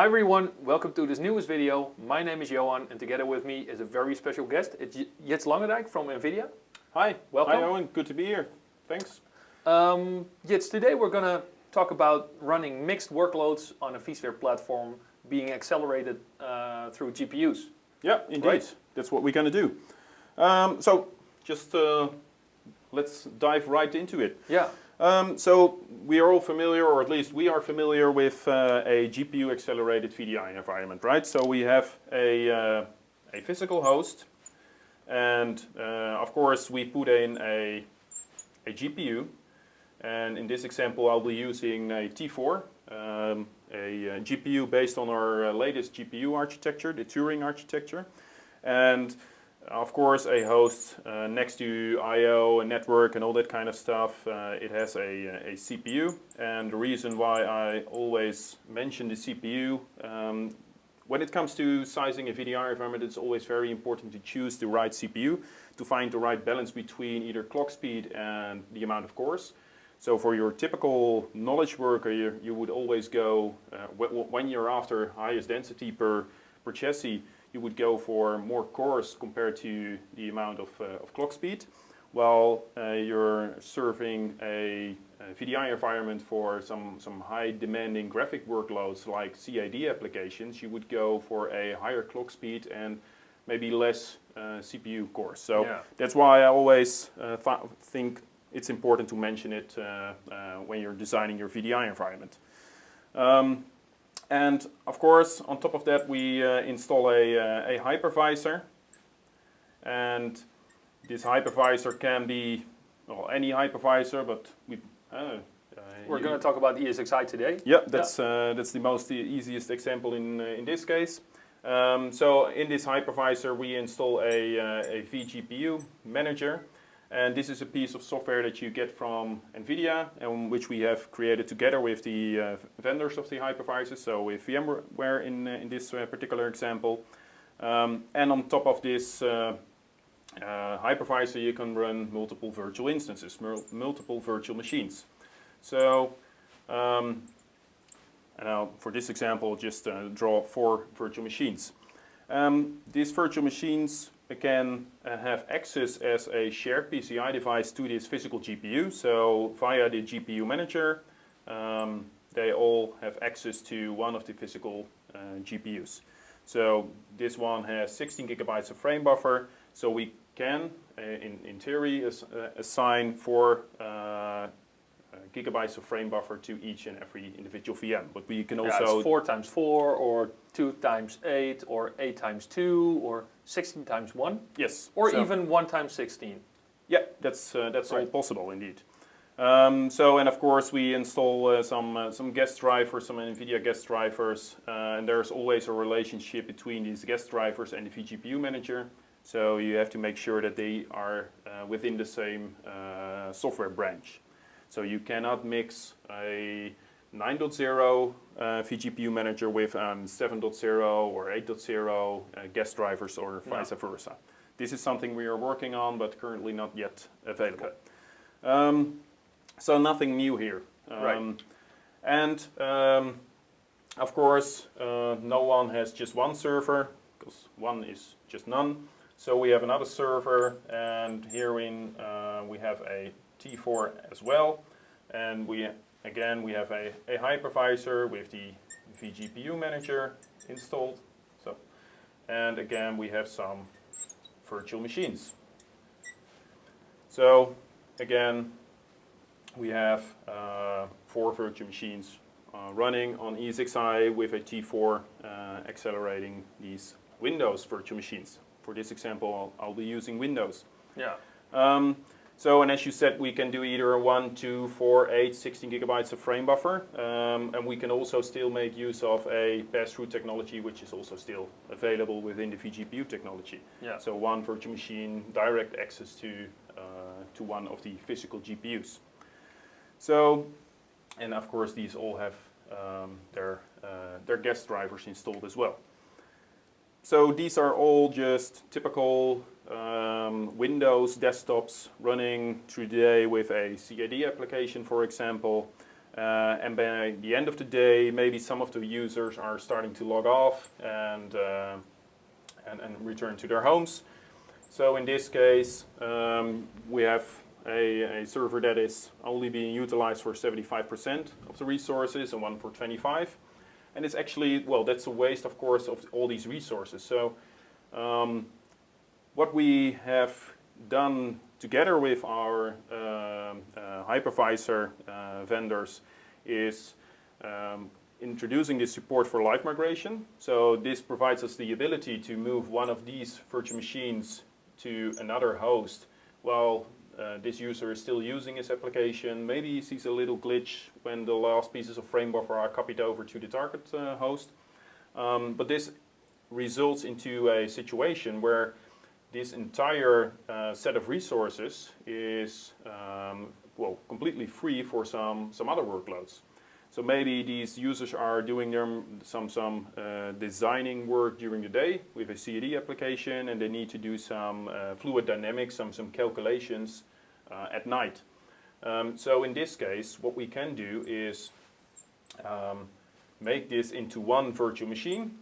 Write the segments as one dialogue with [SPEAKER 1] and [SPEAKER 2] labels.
[SPEAKER 1] Hi everyone, welcome to this newest video. My name is Johan and together with me is a very special guest. It's Jits Langedijk from NVIDIA.
[SPEAKER 2] Hi,
[SPEAKER 1] welcome.
[SPEAKER 2] Hi Johan, good to be here. Thanks.
[SPEAKER 1] Jits, today we're going to talk about running mixed workloads on a vSphere platform being accelerated through GPUs.
[SPEAKER 2] Yeah, indeed.
[SPEAKER 1] Right.
[SPEAKER 2] That's what we're going to do. Let's dive right into it.
[SPEAKER 1] Yeah.
[SPEAKER 2] So we are all familiar, or at least we are familiar with a GPU accelerated VDI environment, right? So we have a physical host, and of course we put in a GPU, and in this example I'll be using a T4, a GPU based on our latest GPU architecture, the Turing architecture, and of course a host next to I/O and network and all that kind of stuff. It has a CPU, and the reason why I always mention the CPU, when it comes to sizing a VDI environment, it's always very important to choose the right CPU to find the right balance between either clock speed and the amount of cores. So for your typical knowledge worker, you would always go, when you're after highest density per chassis, you would go for more cores compared to the amount of clock speed. While you're serving a VDI environment for some high demanding graphic workloads like CAD applications, you would go for a higher clock speed and maybe less CPU cores. So yeah, that's why I always think it's important to mention it when you're designing your VDI environment. And of course, on top of that, we install a hypervisor, and this hypervisor can be any hypervisor, but
[SPEAKER 1] we're going to talk about ESXi today.
[SPEAKER 2] Yeah, that's the most easiest example in this case. So in this hypervisor, we install a vGPU Manager. And this is a piece of software that you get from NVIDIA, and which we have created together with the vendors of the hypervisor, so with VMware in this particular example. And on top of this hypervisor, you can run multiple virtual instances, multiple virtual machines. So for this example, just draw 4 virtual machines. These virtual machines can have access as a shared PCI device to this physical GPU. So via the GPU Manager, they all have access to one of the physical GPUs. So this one has 16 gigabytes of frame buffer. So we can, in theory, assign 4 gigabytes of frame buffer to each and every individual VM. But we can also...
[SPEAKER 1] it's 4 times 4, or 2 times 8, or 8 times 2, or 16 times 1.
[SPEAKER 2] Yes.
[SPEAKER 1] Or so even 1 times 16.
[SPEAKER 2] Yeah, that's
[SPEAKER 1] right,
[SPEAKER 2] all possible indeed. And of course we install some guest drivers, some NVIDIA guest drivers, and there's always a relationship between these guest drivers and the vGPU Manager. So you have to make sure that they are within the same software branch. So you cannot mix a 9.0 vGPU Manager with 7.0 or 8.0 guest drivers, or vice versa. This is something we are working on, but currently not yet available. Okay. So nothing new here.
[SPEAKER 1] Right.
[SPEAKER 2] And of course, no one has just one server, because one is just none. So we have another server, and herein we have a T4 as well, and we have a hypervisor with the vGPU Manager installed. And again we have some virtual machines. So again we have 4 virtual machines running on ESXi with a T4 accelerating these Windows virtual machines. For this example, I'll be using Windows.
[SPEAKER 1] Yeah.
[SPEAKER 2] And as you said, we can do either 1, 2, 4, 8, 16 gigabytes of frame buffer, and we can also still make use of a pass-through technology, which is also still available within the vGPU technology. Yeah. So one virtual machine, direct access to one of the physical GPUs. So, and of course these all have their guest drivers installed as well. So these are all just typical Windows desktops running through the day with a CAD application, for example. and by the end of the day, maybe some of the users are starting to log off and return to their homes. So in this case, we have a server that is only being utilized for 75% of the resources and one for 25%. And it's actually, well, that's a waste, of course, of all these resources. So what we have done together with our hypervisor vendors is introducing this support for live migration. So this provides us the ability to move one of these virtual machines to another host while this user is still using his application. Maybe he sees a little glitch when the last pieces of frame buffer are copied over to the target host. But this results into a situation where this entire set of resources is well, completely free for some other workloads. So maybe these users are doing some designing work during the day with a CAD application, and they need to do some fluid dynamics, some calculations at night. So in this case, what we can do is make this into one virtual machine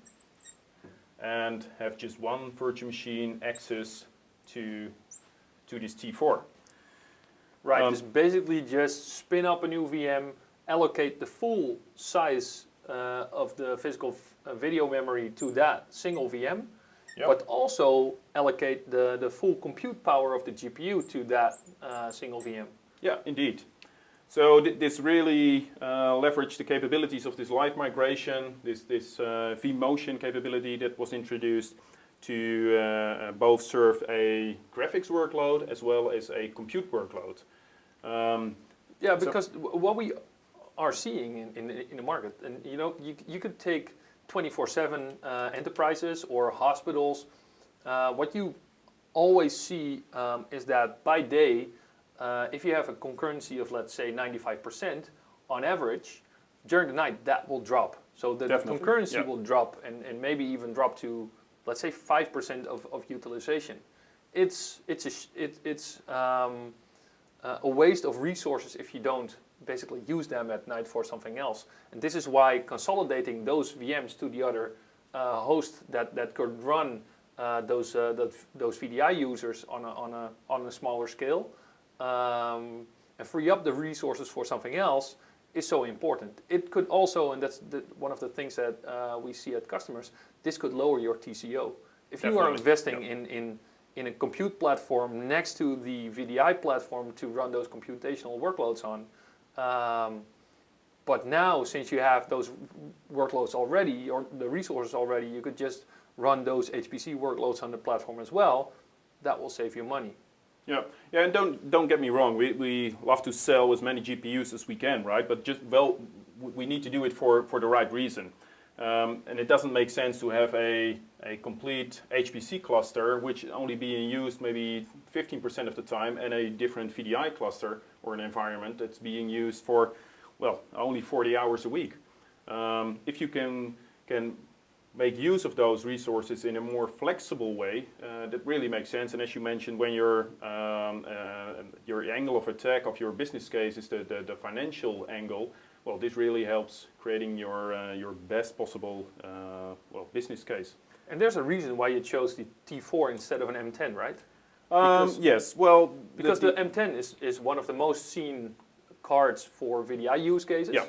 [SPEAKER 2] and have just one virtual machine access to this T4.
[SPEAKER 1] Right, just basically just spin up a new VM, allocate the full size of the physical video memory to that single VM, yep, but also allocate the full compute power of the GPU to that single VM.
[SPEAKER 2] Yeah, indeed. So this really leveraged the capabilities of this live migration, this VMotion capability that was introduced to both serve a graphics workload as well as a compute workload.
[SPEAKER 1] Yeah, because what we are seeing in the market, and you know, you could take 24/7 enterprises or hospitals. What you always see is that by day, if you have a concurrency of, let's say, 95%, on average, during the night that will drop. So the concurrency, yep, will drop and maybe even drop to, let's say, 5% of utilization. It's a waste of resources if you don't basically use them at night for something else. And this is why consolidating those VMs to the other host that could run those VDI users on a smaller scale and free up the resources for something else is so important. It could also, and that's one of the things that we see at customers, this could lower your TCO. If you are investing, yep, in a compute platform next to the VDI platform to run those computational workloads on, but now since you have those workloads already, or the resources already, you could just run those HPC workloads on the platform as well. That will save you money.
[SPEAKER 2] Yeah, yeah, and don't get me wrong. We love to sell as many GPUs as we can, right? But we need to do it for the right reason. And it doesn't make sense to have a complete HPC cluster which is only being used maybe 15% of the time, and a different VDI cluster or an environment that's being used for, well, only 40 hours a week. If you can make use of those resources in a more flexible way, that really makes sense. And as you mentioned, when your angle of attack of your business case is the financial angle, well, this really helps creating your best possible business case.
[SPEAKER 1] And there's a reason why you chose the T4 instead of an M10, right?
[SPEAKER 2] Yes, well,
[SPEAKER 1] because the M10 is one of the most seen cards for VDI use cases.
[SPEAKER 2] Yeah.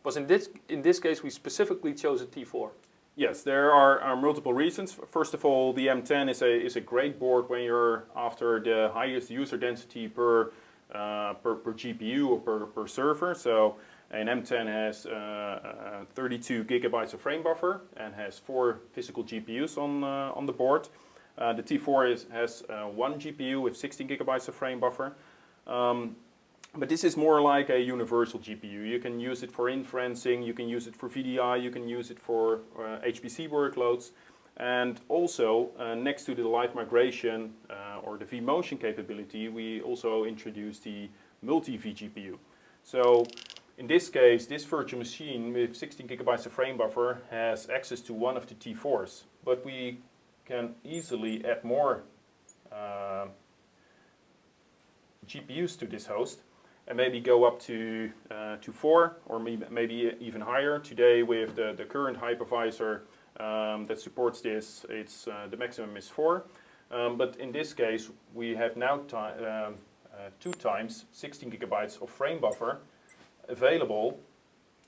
[SPEAKER 1] But in this case, we specifically chose a T4.
[SPEAKER 2] Yes, there are multiple reasons. First of all, the M10 is a great board when you're after the highest user density per GPU or per server. So an M10 has 32 gigabytes of frame buffer and has 4 physical GPUs on the board. The T4 has 1 GPU with 16 gigabytes of frame buffer. But this is more like a universal GPU. You can use it for inferencing, you can use it for VDI, you can use it for HPC workloads. And also, next to the live migration or the VMotion capability, we also introduced the multi-vGPU. So in this case, this virtual machine with 16 gigabytes of frame buffer has access to one of the T4s. But we can easily add more GPUs to this host. and maybe go up to 4 or maybe even higher. Today with the current hypervisor that supports this, it's the maximum is 4. But in this case, we have now 2 times 16 gigabytes of frame buffer available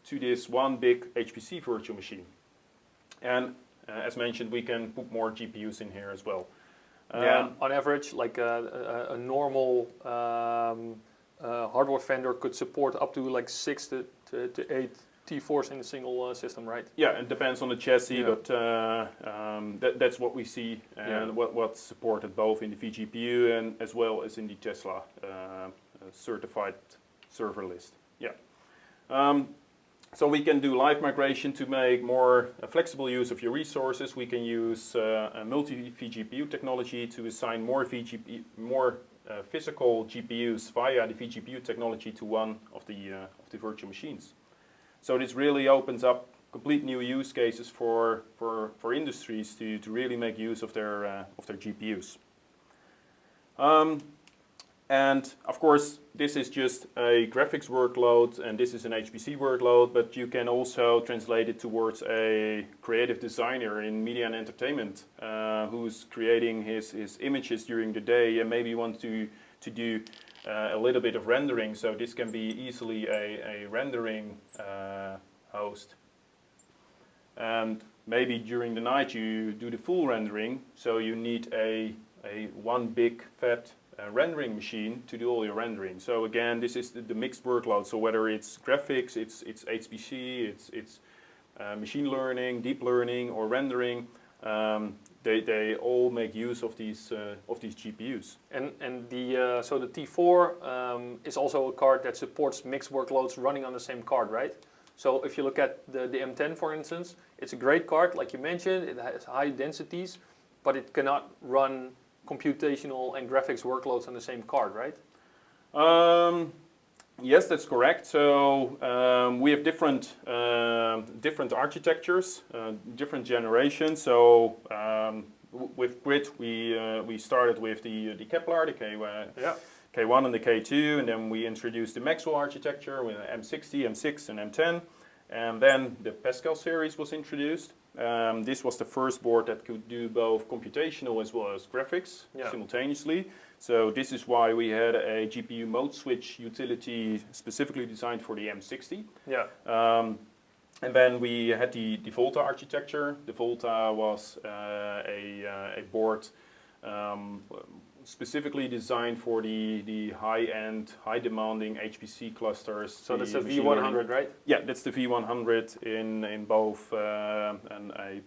[SPEAKER 2] to this one big HPC virtual machine. And as mentioned, we can put more GPUs in here as well.
[SPEAKER 1] Yeah, on average, like a normal hardware vendor could support up to like 6 to 8 T4s in a single system, right?
[SPEAKER 2] Yeah, it depends on the chassis,
[SPEAKER 1] Yeah.
[SPEAKER 2] but that's what we see, and what's supported both in the vGPU and as well as in the Tesla certified server list. Yeah. So we can do live migration to make more flexible use of your resources. We can use a multi-vGPU technology to assign more physical GPUs via the vGPU technology to one of the virtual machines. So this really opens up complete new use cases for industries to really make use of their GPUs. And of course, this is just a graphics workload, and this is an HPC workload, but you can also translate it towards a creative designer in media and entertainment who's creating his images during the day and maybe wants to do a little bit of rendering. So this can be easily a rendering host. And maybe during the night you do the full rendering, so you need a one big fat rendering machine to do all your rendering. So again, this is the mixed workload. So whether it's graphics, it's HPC, it's machine learning, deep learning, or rendering, they all make use of these GPUs.
[SPEAKER 1] And the so the T4 is also a card that supports mixed workloads running on the same card, right? So if you look at the M10, for instance, it's a great card, like you mentioned. It has high densities, but it cannot run computational and graphics workloads on the same card, right?
[SPEAKER 2] Yes, that's correct. So we have different architectures, different generations. So with Grid, we started with the Kepler, the K1 and the K2, and then we introduced the Maxwell architecture with M60, M6, and M10. And then the Pascal series was introduced. This was the first board that could do both computational as well as graphics simultaneously. So this is why we had a GPU mode switch utility specifically designed for the M60.
[SPEAKER 1] Yeah.
[SPEAKER 2] And then we had the Volta architecture. The Volta was a board specifically designed for the high-end, high-demanding HPC clusters.
[SPEAKER 1] So that's a V100, right?
[SPEAKER 2] Yeah, that's the V100 in both a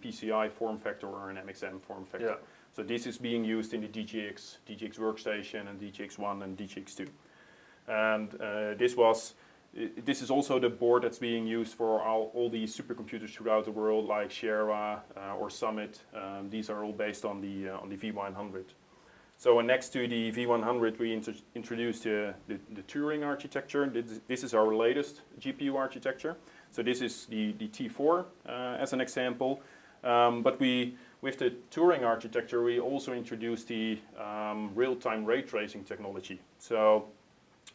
[SPEAKER 2] PCI form factor or an MXM form factor.
[SPEAKER 1] Yeah.
[SPEAKER 2] So this is being used in the DGX workstation and DGX1 and DGX2. And this is also the board that's being used for all the supercomputers throughout the world, like Sierra or Summit. These are all based on the V100. So next to the V100, we introduced the Turing architecture. This is our latest GPU architecture. So this is the T4 as an example. But with the Turing architecture, we also introduced the real-time ray tracing technology. So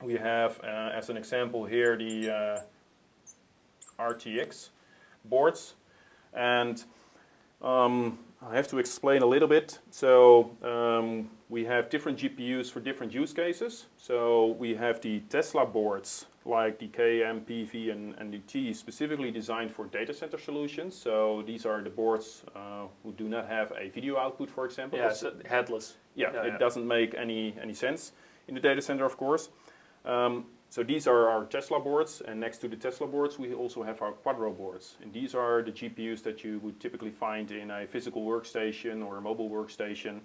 [SPEAKER 2] we have, as an example here, the RTX boards. And I have to explain a little bit. So we have different GPUs for different use cases. So we have the Tesla boards, like the K, M, P, V, and the T, specifically designed for data center solutions. So these are the boards who do not have a video output, for example.
[SPEAKER 1] Yeah, it's headless.
[SPEAKER 2] Yeah, it doesn't make any sense in the data center, of course. So these are our Tesla boards, and next to the Tesla boards, we also have our Quadro boards. And these are the GPUs that you would typically find in a physical workstation or a mobile workstation,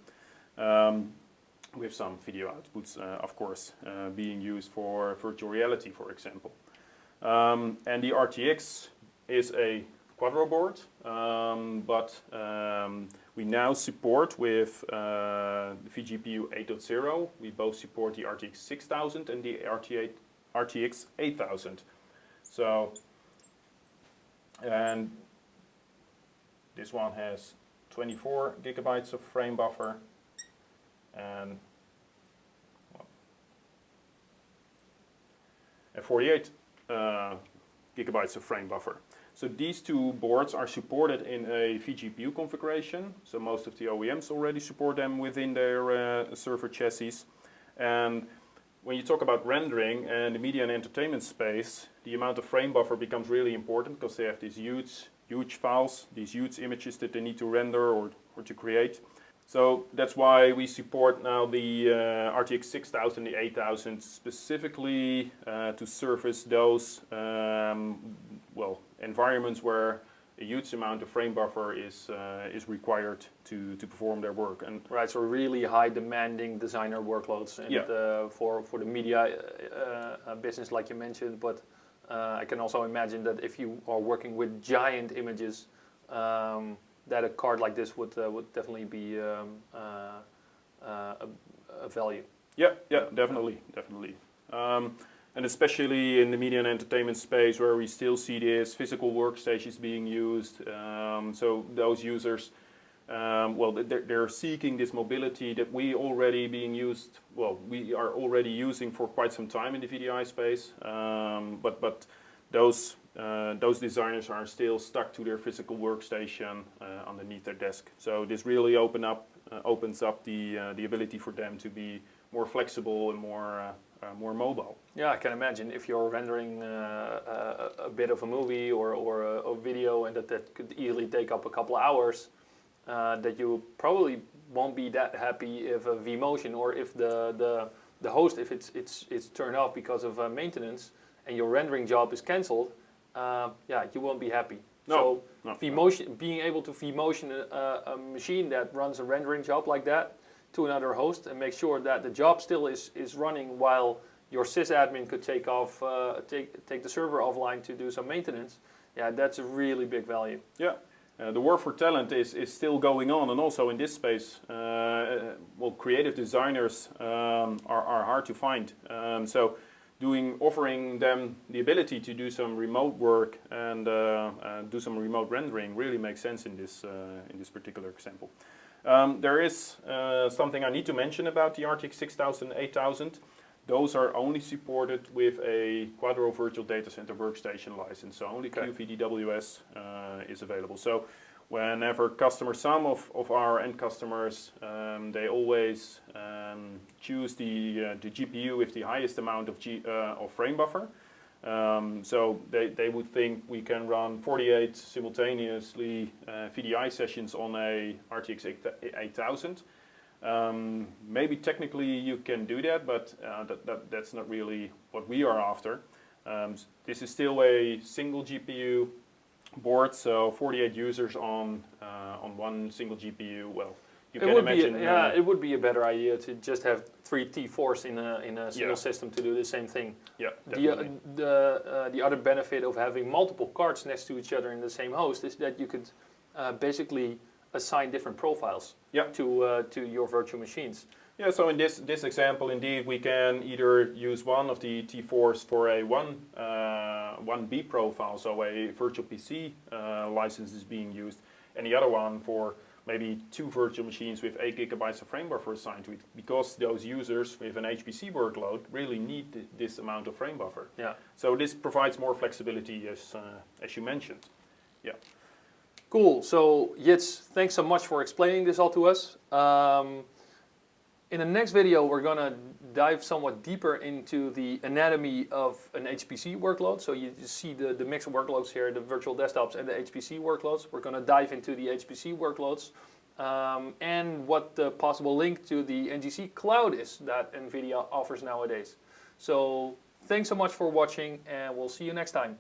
[SPEAKER 2] with some video outputs, of course, being used for virtual reality, for example. And the RTX is a Quadro board, but we now support with the vGPU 8.0. We both support the RTX 6000 and the RTX 8000. So, and this one has 24 gigabytes of frame buffer, and and 48 gigabytes of frame buffer. So these two boards are supported in a vGPU configuration. So most of the OEMs already support them within their server chassis. And when you talk about rendering and the media and entertainment space, the amount of frame buffer becomes really important because they have these huge files, these huge images that they need to render or to create. So that's why we support now the RTX 6000, the 8000 specifically to service those environments where a huge amount of frame buffer is required to perform their work. And
[SPEAKER 1] right, so really high demanding designer workloads and for the media business like you mentioned, but I can also imagine that if you are working with giant images, that a card like this would definitely be a value.
[SPEAKER 2] Yeah, definitely. And especially in the media and entertainment space where we still see these physical workstations being used. So those users, they're seeking this mobility that we are already using for quite some time in the VDI space. But those designers are still stuck to their physical workstation underneath their desk. So this really opens up the ability for them to be more flexible and more mobile.
[SPEAKER 1] Yeah, I can imagine if you're rendering a bit of a movie or a video, and that could easily take up a couple of hours, that you probably won't be that happy if a VMotion or if the host, if it's turned off because of maintenance and your rendering job is cancelled. You won't be happy. So VMotion, being able to VMotion a machine that runs a rendering job like that to another host and make sure that the job still is running while your sysadmin could take the server offline to do some maintenance. Yeah, that's a really big value. Yeah.
[SPEAKER 2] The war for talent is still going on, and also in this space, creative designers are hard to find. So offering them the ability to do some remote work and do some remote rendering really makes sense in this particular example. There is something I need to mention about the RTX 6000 and 8000. Those are only supported with a Quadro Virtual Data Center Workstation license, so only QVDWS is available. So whenever some of our end customers, they always choose the GPU with the highest amount of frame buffer. So they would think we can run 48 simultaneously VDI sessions on a RTX 8000. Maybe technically you can do that, but that's not really what we are after. This is still a single GPU board, so 48 users on one single GPU. Well, you can imagine.
[SPEAKER 1] It would be a better idea to just have 3 T4s in a single system to do the same thing.
[SPEAKER 2] Yeah,
[SPEAKER 1] the other benefit of having multiple cards next to each other in the same host is that you could basically assign different profiles to your virtual machines.
[SPEAKER 2] Yeah, so in this example, indeed, we can either use one of the T4s for a 1B profile, so a virtual PC license is being used, and the other one for maybe 2 virtual machines with 8 gigabytes of frame buffer assigned to it, because those users with an HPC workload really need this amount of frame buffer.
[SPEAKER 1] Yeah.
[SPEAKER 2] So this provides more flexibility, as you mentioned. Yeah.
[SPEAKER 1] Cool. So Jits, thanks so much for explaining this all to us. In the next video, we're going to dive somewhat deeper into the anatomy of an HPC workload. So you see the mix of workloads here, the virtual desktops and the HPC workloads. We're going to dive into the HPC workloads and what the possible link to the NGC cloud is that NVIDIA offers nowadays. So thanks so much for watching, and we'll see you next time.